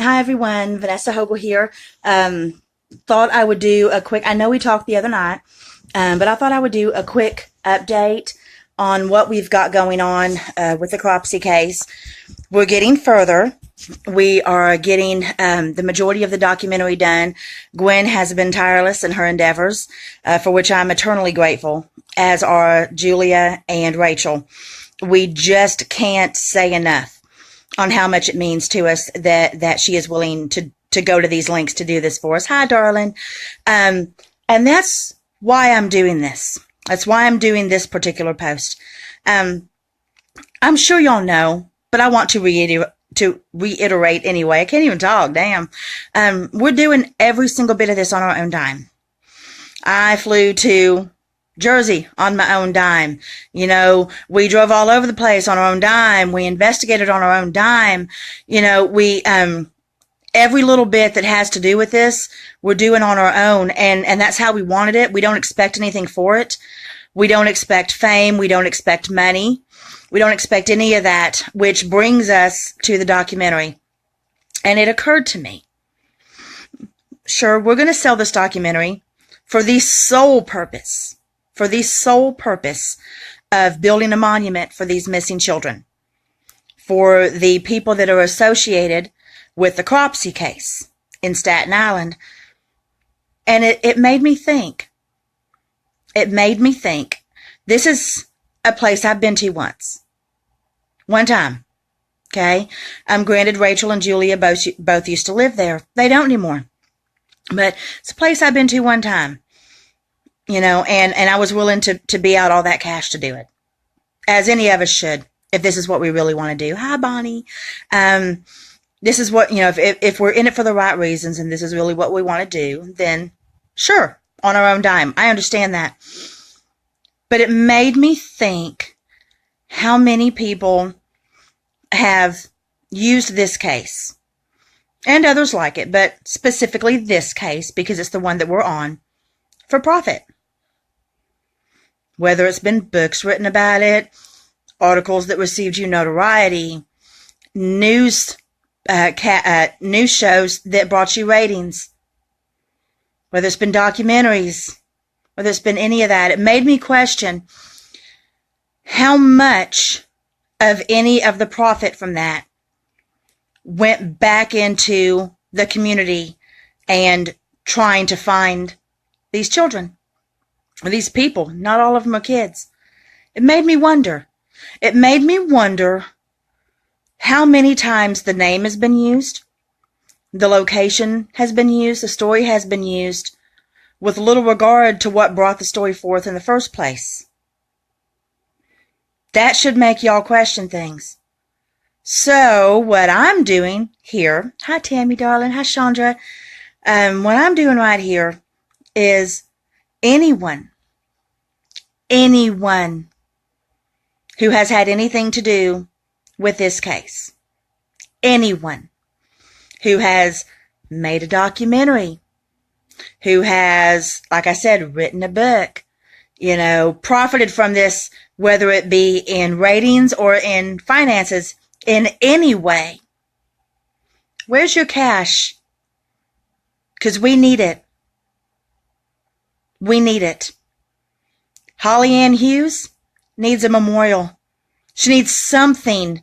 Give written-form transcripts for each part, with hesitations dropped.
Hi everyone, Vanessa Hogle here. Thought I would do a quick, I know we talked the other night, but I thought I would do a quick update on what we've got going on with the Cropsey case. We're getting further. We are getting the majority of the documentary done. Gwen has been tireless in her endeavors, for which I'm eternally grateful, as are Julia and Rachel. We just can't say enough on how much it means to us that she is willing to go to these lengths to do this for us. Hi, darling. And that's why I'm doing this. That's why I'm doing this particular post. I'm sure y'all know, but I want to reiterate anyway. I can't even talk. Damn. We're doing every single bit of this on our own dime. I flew to Jersey on my own dime. You know, we drove all over the place on our own dime. We investigated on our own dime. You know, we, every little bit that has to do with this, we're doing on our own. And that's how we wanted it. We don't expect anything for it. We don't expect fame. We don't expect money. We don't expect any of that, which brings us to the documentary. And it occurred to me, sure, we're going to sell this documentary for the sole purpose of building a monument for these missing children, for the people that are associated with the Cropsey case in Staten Island. And it made me think. It made me think. This is a place I've been to once. One time. Okay? Granted, Rachel and Julia both used to live there. They don't anymore. But it's a place I've been to one time. You know, and I was willing to be out all that cash to do it. As any of us should, if this is what we really want to do. Hi, Bonnie. This is what, you know, if we're in it for the right reasons and this is really what we want to do, then sure, on our own dime. I understand that. But it made me think how many people have used this case and others like it, but specifically this case because it's the one that we're on for profit. Whether it's been books written about it, articles that received you notoriety, news shows that brought you ratings, whether it's been documentaries, whether it's been any of that, it made me question how much of any of the profit from that went back into the community and trying to find these children. These people, not all of them are kids. It made me wonder. It made me wonder how many times the name has been used, the location has been used, the story has been used, with little regard to what brought the story forth in the first place. That should make y'all question things. So, what I'm doing here, hi Tammy, darling, hi Chandra, what I'm doing right here is anyone who has had anything to do with this case, anyone who has made a documentary, who has, like I said, written a book, you know, profited from this, whether it be in ratings or in finances, in any way. Where's your cash? Because we need it. We need it. Holly Ann Hughes needs a memorial. She needs something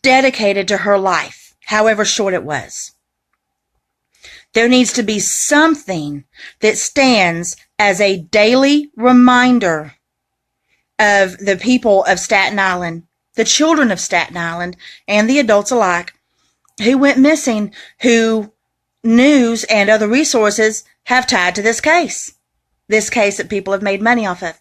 dedicated to her life, however short it was. There needs to be something that stands as a daily reminder of the people of Staten Island, the children of Staten Island, and the adults alike who went missing, who news and other resources have tied to this case that people have made money off of.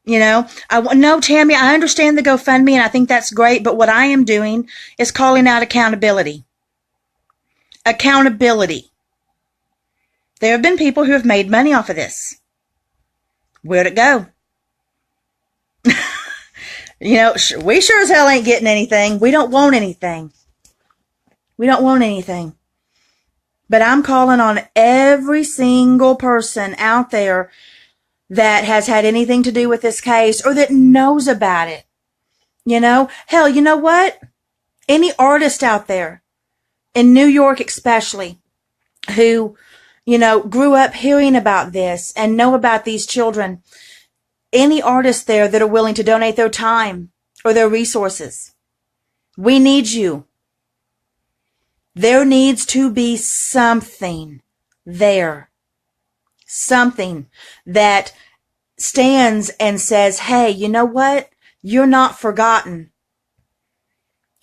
You know, no, Tammy, I understand the GoFundMe and I think that's great, but what I am doing is calling out accountability. Accountability. There have been people who have made money off of this. Where'd it go? You know, we sure as hell ain't getting anything. We don't want anything. We don't want anything. But I'm calling on every single person out there that has had anything to do with this case or that knows about it Hell, you know what? Any artist out there, in New York especially, who, grew up hearing about this and know about these children, any artists there that are willing to donate their time or their resources, we need you. There needs to be something there. Something that stands and says, hey, you know what? You're not forgotten.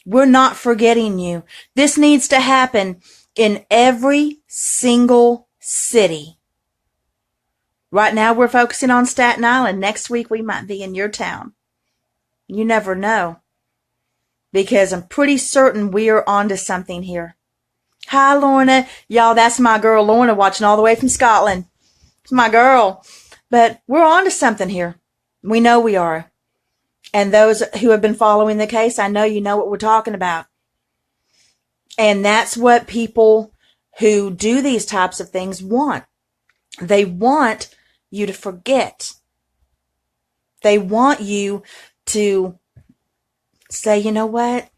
We're not forgetting you. This needs to happen in every single city. Right now we're focusing on Staten Island. Next week we might be in your town. You never know. Because I'm pretty certain we are onto something here. Hi, Lorna. Y'all, that's my girl Lorna watching all the way from Scotland. It's my girl. But we're onto something here. We know we are. And those who have been following the case, I know you know what we're talking about. And that's what people who do these types of things want. They want you to forget. They want you to say, you know what?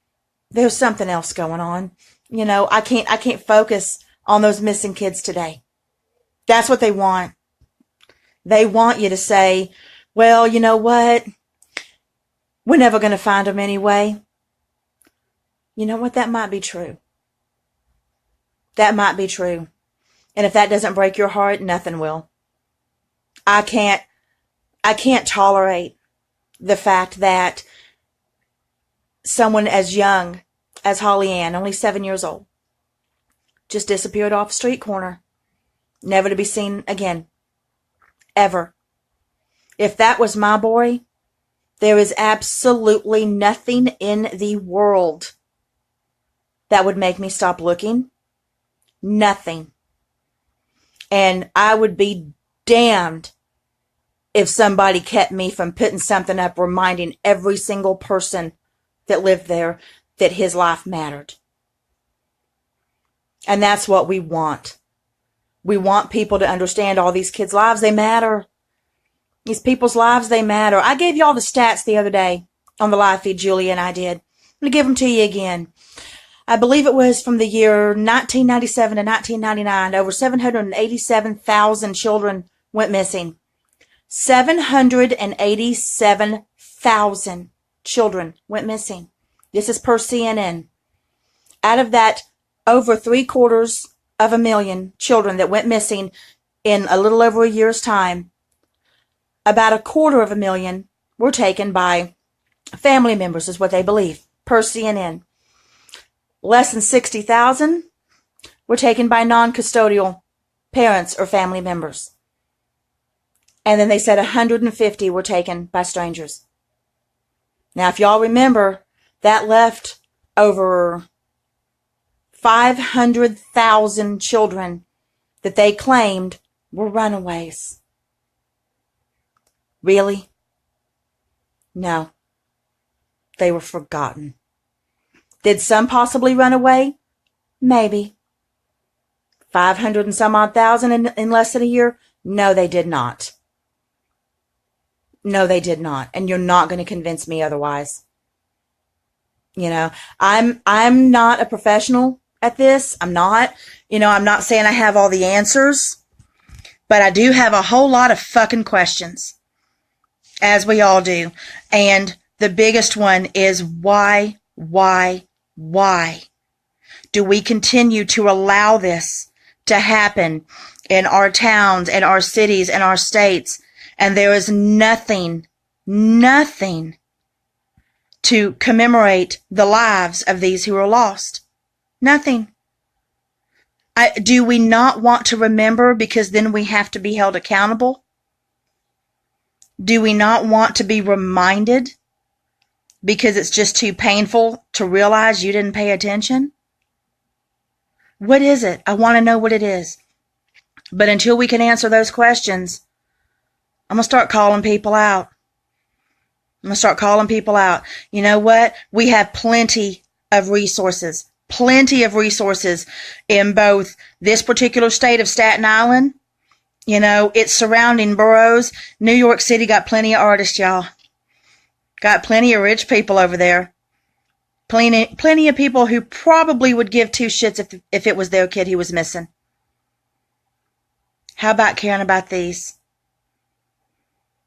There's something else going on. I can't focus on those missing kids today. That's what they want. They want you to say, well, you know what? We're never going to find them anyway. You know what? That might be true. That might be true. And if that doesn't break your heart, nothing will. I can't tolerate the fact that someone as young as Holly Ann, only 7 years old, just disappeared off a street corner, never to be seen again. Ever. If that was my boy, there is absolutely nothing in the world that would make me stop looking. Nothing. And I would be damned if somebody kept me from putting something up reminding every single person that lived there that his life mattered. And that's what we want. We want people to understand all these kids' lives, they matter. These people's lives, they matter. I gave y'all the stats the other day on the live feed, Julia and I did. I'm going to give them to you again. I believe it was from the year 1997 to 1999. Over 787,000 children went missing. 787,000 children went missing. This is per CNN. Out of that, over 750,000 children that went missing in a little over a year's time, about 250,000 were taken by family members, is what they believe, per CNN. Less than 60,000 were taken by non-custodial parents or family members. And then they said 150 were taken by strangers. Now, if y'all remember, that left over 500,000 children that they claimed were runaways. Really? No. They were forgotten. Did some possibly run away? Maybe. 500 and some odd thousand in less than a year? No, they did not. No, they did not. And you're not going to convince me otherwise. I'm not a professional at this. I'm not. I'm not saying I have all the answers. But I do have a whole lot of fucking questions. As we all do. And the biggest one is why do we continue to allow this to happen in our towns and our cities and our states? And there is nothing to commemorate the lives of these who are lost. Nothing. Do we not want to remember because then we have to be held accountable? Do we not want to be reminded because it's just too painful to realize you didn't pay attention? What is it? I want to know what it is. But until we can answer those questions, I'm going to start calling people out. You know what? We have plenty of resources in both this particular state of Staten Island, its surrounding boroughs. New York City got plenty of artists, y'all. Got plenty of rich people over there. Plenty of people who probably would give two shits if it was their kid who was missing. How about caring about these?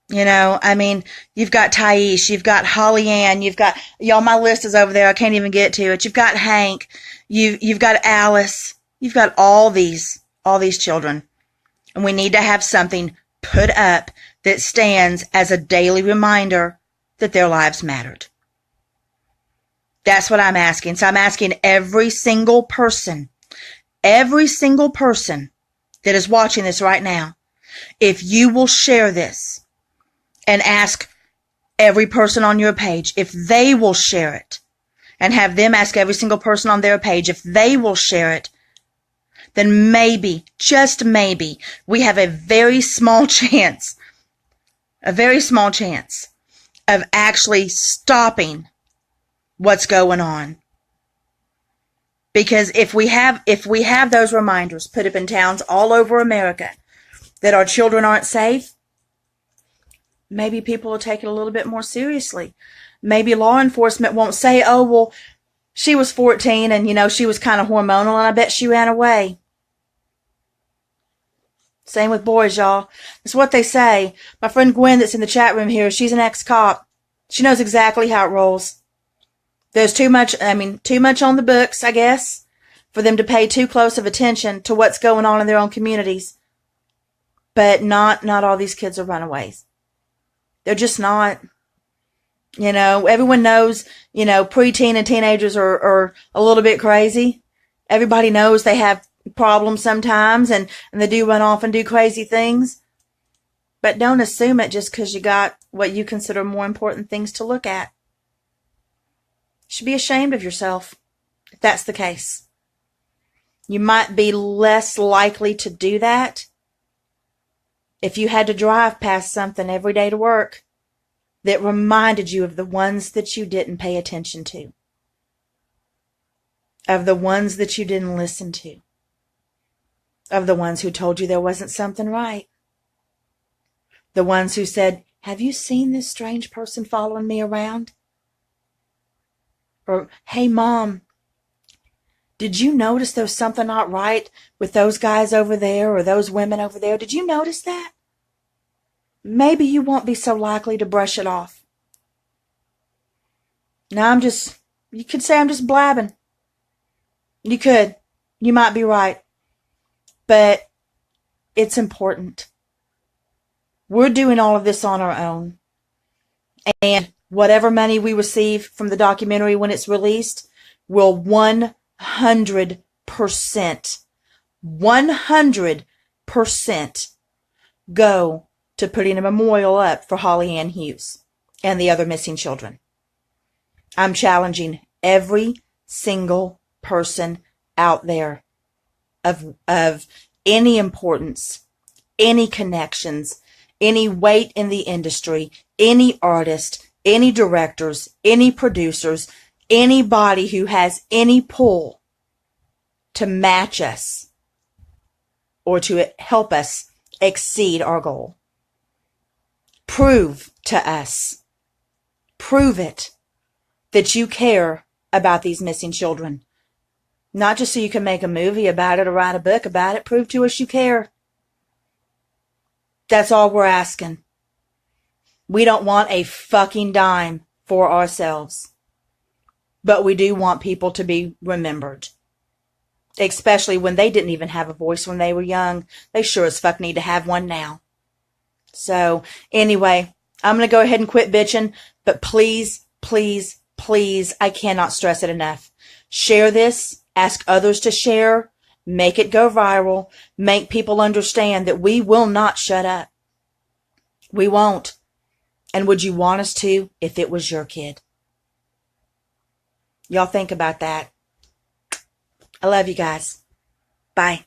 You know, I mean, you've got Thais, you've got Holly Ann, you've got, y'all, my list is over there. I can't even get to it. You've got Hank, you've got Alice, you've got all these children. And we need to have something put up that stands as a daily reminder that their lives mattered. That's what I'm asking. So I'm asking every single person that is watching this right now, if you will share this and ask every person on your page if they will share it, and have them ask every single person on their page if they will share it, then maybe, just maybe, we have a very small chance of actually stopping what's going on. Because if we have those reminders put up in towns all over America that our children aren't safe, maybe people will take it a little bit more seriously. Maybe law enforcement won't say, oh, well, she was 14 and, you know, she was kind of hormonal and I bet she ran away. Same with boys, y'all. It's what they say. My friend Gwen that's in the chat room here, she's an ex-cop. She knows exactly how it rolls. There's too much on the books, I guess, for them to pay too close of attention to what's going on in their own communities. But not all these kids are runaways. They're just not. You know, everyone knows, you know, preteen and teenagers are a little bit crazy. Everybody knows they have problems sometimes and they do run off and do crazy things. But don't assume it just because you got what you consider more important things to look at. You should be ashamed of yourself if that's the case. You might be less likely to do that if you had to drive past something every day to work that reminded you of the ones that you didn't pay attention to, of the ones that you didn't listen to, of the ones who told you there wasn't something right, the ones who said, have you seen this strange person following me around? Or, hey, Mom, did you notice there's something not right with those guys over there or those women over there? Did you notice that? Maybe you won't be so likely to brush it off. Now you could say I'm just blabbing. You could. You might be right. But it's important. We're doing all of this on our own. And whatever money we receive from the documentary when it's released will 100% go to putting a memorial up for Holly Ann Hughes and the other missing children. I'm challenging every single person out there of any importance, any connections, any weight in the industry, any artist, any directors, any producers, anybody who has any pull to match us or to help us exceed our goal. Prove to us, prove it, that you care about these missing children. Not just so you can make a movie about it or write a book about it. Prove to us you care. That's all we're asking. We don't want a fucking dime for ourselves. But we do want people to be remembered. Especially when they didn't even have a voice when they were young. They sure as fuck need to have one now. So, anyway, I'm going to go ahead and quit bitching. But please, please, please, I cannot stress it enough. Share this. Ask others to share. Make it go viral. Make people understand that we will not shut up. We won't. And would you want us to if it was your kid? Y'all think about that. I love you guys. Bye.